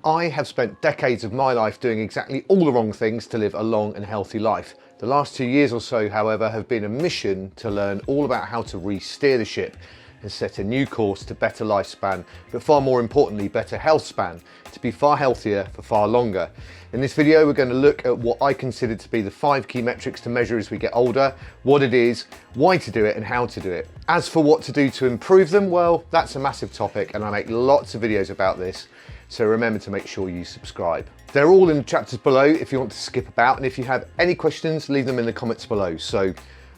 I have spent decades of my life doing exactly all the wrong things to live a long and healthy life. The last 2 years or so, however, have been a mission to learn all about how to re-steer the ship and set a new course to better lifespan, but far more importantly, better health span, to be far healthier for far longer. In this video, we're going to look at what I consider to be the 5 key metrics to measure as we get older, what it is, why to do it, and how to do it. As for what to do to improve them, well, that's a massive topic, and I make lots of videos about this, so remember to make sure you subscribe. They're all in the chapters below if you want to skip about, and if you have any questions, leave them in the comments below. So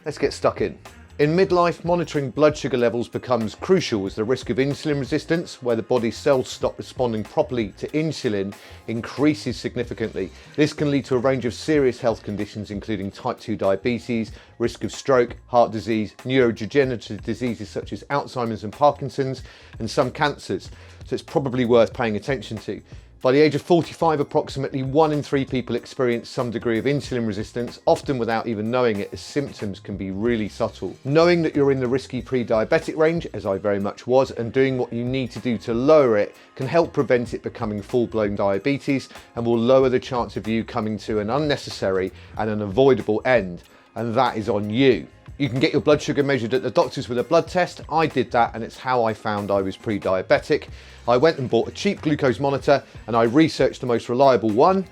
let's get stuck in. In midlife, monitoring blood sugar levels becomes crucial as the risk of insulin resistance, where the body's cells stop responding properly to insulin, increases significantly. This can lead to a range of serious health conditions, including type 2 diabetes, risk of stroke, heart disease, neurodegenerative diseases such as Alzheimer's and Parkinson's, and some cancers. So it's probably worth paying attention to. By the age of 45, approximately 1 in 3 people experience some degree of insulin resistance, often without even knowing it, as symptoms can be really subtle. Knowing that you're in the risky pre-diabetic range, as I very much was, and doing what you need to do to lower it can help prevent it becoming full-blown diabetes and will lower the chance of you coming to an unnecessary and unavoidable end, and that is on you. You can get your blood sugar measured at the doctor's with a blood test. I did that, and it's how I found I was pre-diabetic. I went and bought a cheap glucose monitor, and I researched the most reliable one,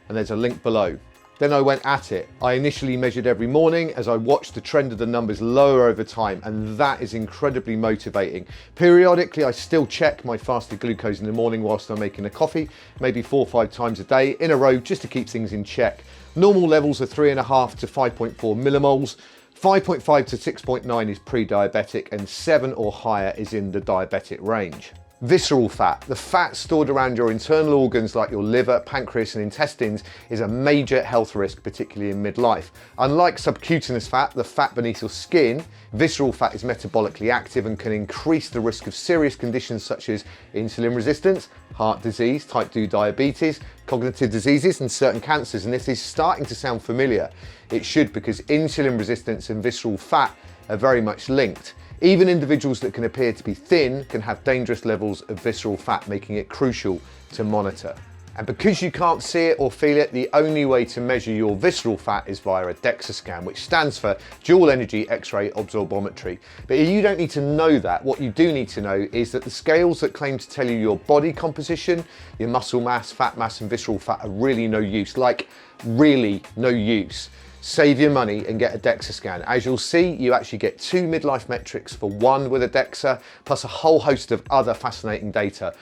and there's a link below. Then I went at it. I initially measured every morning as I watched the trend of the numbers lower over time, and that is incredibly motivating. Periodically, I still check my fasted glucose in the morning whilst I'm making a coffee, maybe 4 or 5 times a day in a row, just to keep things in check. Normal levels are 3.5 to 5.4 millimoles. 5.5 to 6.9 is pre-diabetic, and 7 or higher is in the diabetic range. Visceral fat, the fat stored around your internal organs like your liver, pancreas and intestines, is a major health risk, particularly in midlife. Unlike subcutaneous fat, the fat beneath your skin, visceral fat is metabolically active and can increase the risk of serious conditions such as insulin resistance, heart disease, type 2 diabetes, cognitive diseases and certain cancers. And if this is starting to sound familiar, it should, because insulin resistance and visceral fat are very much linked. Even individuals that can appear to be thin can have dangerous levels of visceral fat, making it crucial to monitor. And because you can't see it or feel it, the only way to measure your visceral fat is via a DEXA scan, which stands for dual energy X-ray absorbometry. But you don't need to know that. What you do need to know is that the scales that claim to tell you your body composition, your muscle mass, fat mass and visceral fat are really no use, like really no use. Save your money and get a DEXA scan. As you'll see, you actually get 2 midlife metrics for 1 with a DEXA, plus a whole host of other fascinating data.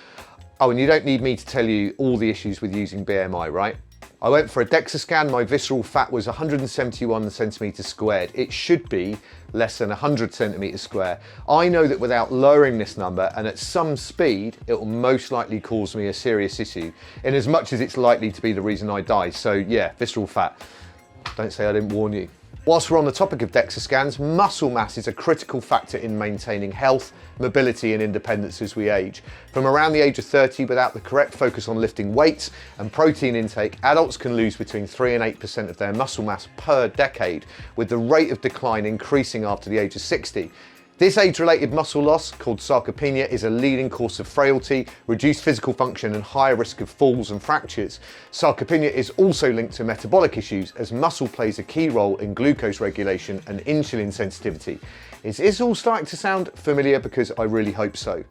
Oh, and you don't need me to tell you all the issues with using BMI, right? I went for a DEXA scan. My visceral fat was 171 centimeters squared. It should be less than 100 centimeters square. I know that without lowering this number and at some speed, it will most likely cause me a serious issue, in as much as it's likely to be the reason I die. So yeah, visceral fat. Don't say I didn't warn you. Whilst we're on the topic of DEXA scans, muscle mass is a critical factor in maintaining health, mobility and independence as we age. From around the age of 30, without the correct focus on lifting weights and protein intake, adults can lose between 3 and 8% of their muscle mass per decade, with the rate of decline increasing after the age of 60. This age-related muscle loss, called sarcopenia, is a leading cause of frailty, reduced physical function and higher risk of falls and fractures. Sarcopenia is also linked to metabolic issues, as muscle plays a key role in glucose regulation and insulin sensitivity. Is this all starting to sound familiar? Because I really hope so.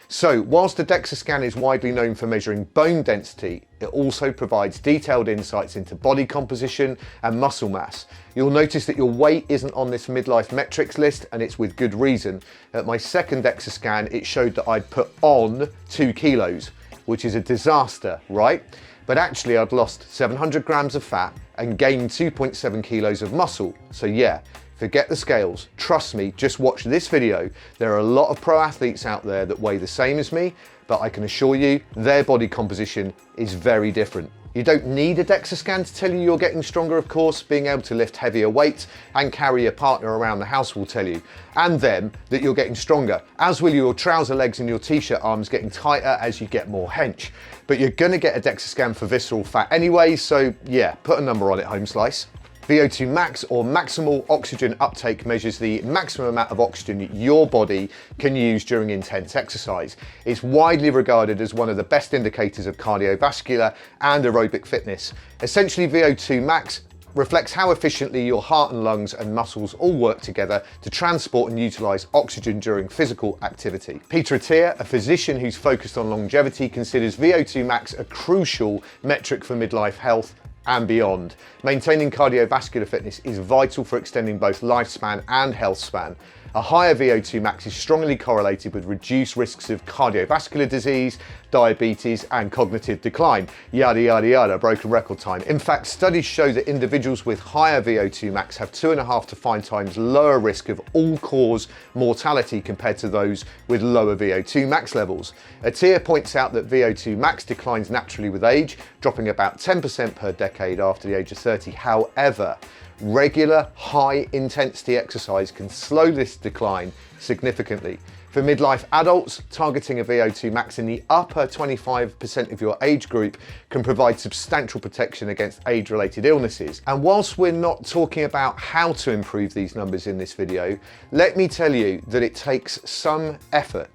So, whilst the DEXA scan is widely known for measuring bone density, it also provides detailed insights into body composition and muscle mass. You'll notice that your weight isn't on this midlife metrics list, and it's with good reason. At my second DEXA scan, it showed that I'd put on 2 kilos, which is a disaster, right? But actually I'd lost 700 grams of fat and gained 2.7 kilos of muscle. So yeah, forget the scales. Trust me, just watch this video. There are a lot of pro athletes out there that weigh the same as me, but I can assure you their body composition is very different. You don't need a DEXA scan to tell you you're getting stronger, of course. Being able to lift heavier weights and carry your partner around the house will tell you, and them, that you're getting stronger, as will your trouser legs and your t-shirt arms getting tighter as you get more hench. But you're gonna get a DEXA scan for visceral fat anyway, so yeah, put a number on it, home slice. Vo2 Max, or maximal oxygen uptake, measures the maximum amount of oxygen your body can use during intense exercise. It's widely regarded as one of the best indicators of cardiovascular and aerobic fitness. Essentially, Vo2 Max reflects how efficiently your heart and lungs and muscles all work together to transport and utilize oxygen during physical activity. Peter Attia, a physician who's focused on longevity, considers Vo2 Max a crucial metric for midlife health and beyond. Maintaining cardiovascular fitness is vital for extending both lifespan and health span. A higher Vo2 Max is strongly correlated with reduced risks of cardiovascular disease, diabetes, and cognitive decline. Yada, yada, yada, broken record time. In fact, studies show that individuals with higher Vo2 Max have 2.5 to 5 times lower risk of all-cause mortality compared to those with lower Vo2 Max levels. Attia points out that Vo2 Max declines naturally with age, dropping about 10% per decade after the age of 30. However, regular high-intensity exercise can slow this decline significantly. For midlife adults, targeting a Vo2 Max in the upper 25% of your age group can provide substantial protection against age-related illnesses. And whilst we're not talking about how to improve these numbers in this video, let me tell you that it takes some effort.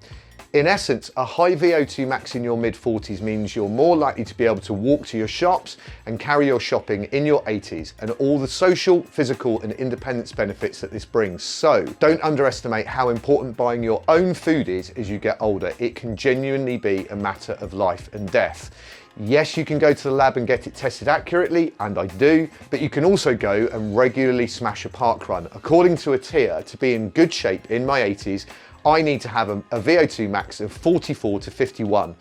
In essence, a high Vo2 Max in your mid-40s means you're more likely to be able to walk to your shops and carry your shopping in your 80s, and all the social, physical, and independence benefits that this brings. So don't underestimate how important buying your own food is as you get older. It can genuinely be a matter of life and death. Yes, you can go to the lab and get it tested accurately, and I do, but you can also go and regularly smash a park run. According to Attia, to be in good shape in my 80s, I need to have a Vo2 Max of 44 to 51.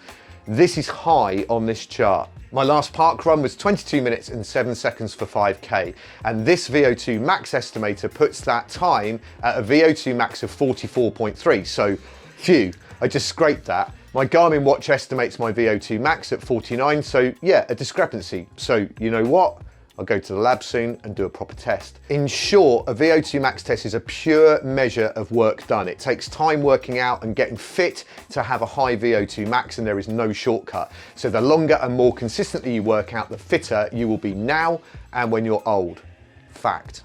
This is high on this chart. My last park run was 22 minutes and 7 seconds for 5K, and this Vo2 Max estimator puts that time at a Vo2 Max of 44.3. So, phew, I just scraped that. My Garmin watch estimates my Vo2 Max at 49, so yeah, a discrepancy. So, you know what? I'll go to the lab soon and do a proper test. In short, a Vo2 Max test is a pure measure of work done. It takes time working out and getting fit to have a high Vo2 Max, and there is no shortcut. So the longer and more consistently you work out, the fitter you will be now and when you're old. Fact.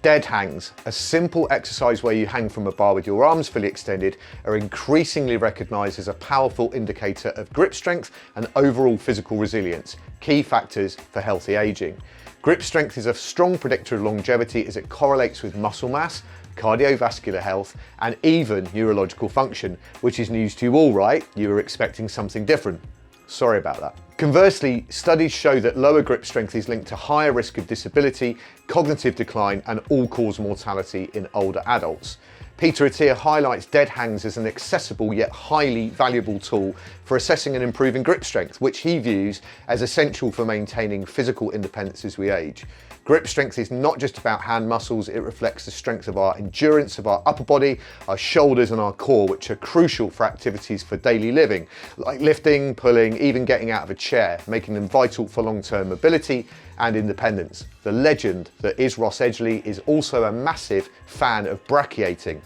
Deadhangs, a simple exercise where you hang from a bar with your arms fully extended, are increasingly recognised as a powerful indicator of grip strength and overall physical resilience, key factors for healthy ageing. Grip strength is a strong predictor of longevity as it correlates with muscle mass, cardiovascular health, and even neurological function, which is news to you all, right? You were expecting something different. Sorry about that. Conversely, studies show that lower grip strength is linked to higher risk of disability, cognitive decline, and all-cause mortality in older adults. Peter Attia highlights Deadhangs as an accessible yet highly valuable tool for assessing and improving grip strength, which he views as essential for maintaining physical independence as we age. Grip strength is not just about hand muscles, it reflects the strength of our endurance of our upper body, our shoulders and our core, which are crucial for activities for daily living, like lifting, pulling, even getting out of a chair, making them vital for long-term mobility and independence. The legend that is Ross Edgley is also a massive fan of brachiating,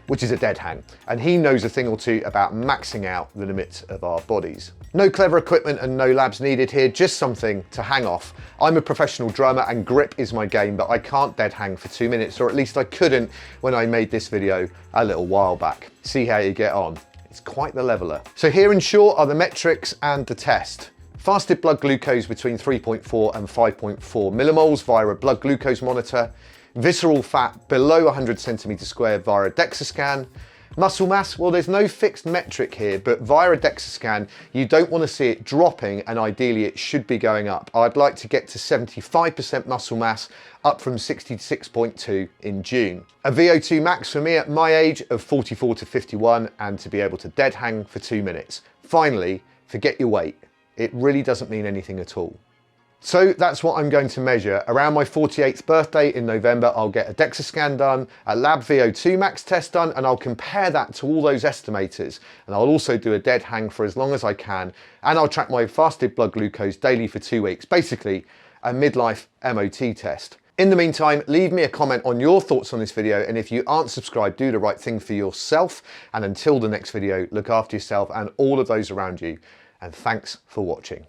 which is a dead hang, and he knows a thing or two about maxing out the limits of our bodies. No clever equipment and no labs needed here, just something to hang off. I'm a professional drummer and grip is my game, but I can't dead hang for 2 minutes, or at least I couldn't when I made this video a little while back. See how you get on. It's quite the leveler. So here in short are the metrics and the test. Fasted blood glucose between 3.4 and 5.4 millimoles via a blood glucose monitor. Visceral fat below 100 centimeters squared via a DEXA scan. Muscle mass, well, there's no fixed metric here, but via a DEXA scan, you don't want to see it dropping, and ideally it should be going up. I'd like to get to 75% muscle mass, up from 66.2 in June. A Vo2 Max for me at my age of 44 to 51, and to be able to dead hang for 2 minutes. Finally, forget your weight. It really doesn't mean anything at all. So that's what I'm going to measure. Around my 48th birthday in November, I'll get a DEXA scan done, a lab Vo2 Max test done, and I'll compare that to all those estimators. And I'll also do a dead hang for as long as I can, and I'll track my fasted blood glucose daily for 2 weeks. Basically, a midlife MOT test. In the meantime, leave me a comment on your thoughts on this video, and if you aren't subscribed, do the right thing for yourself. And until the next video, look after yourself and all of those around you. And thanks for watching.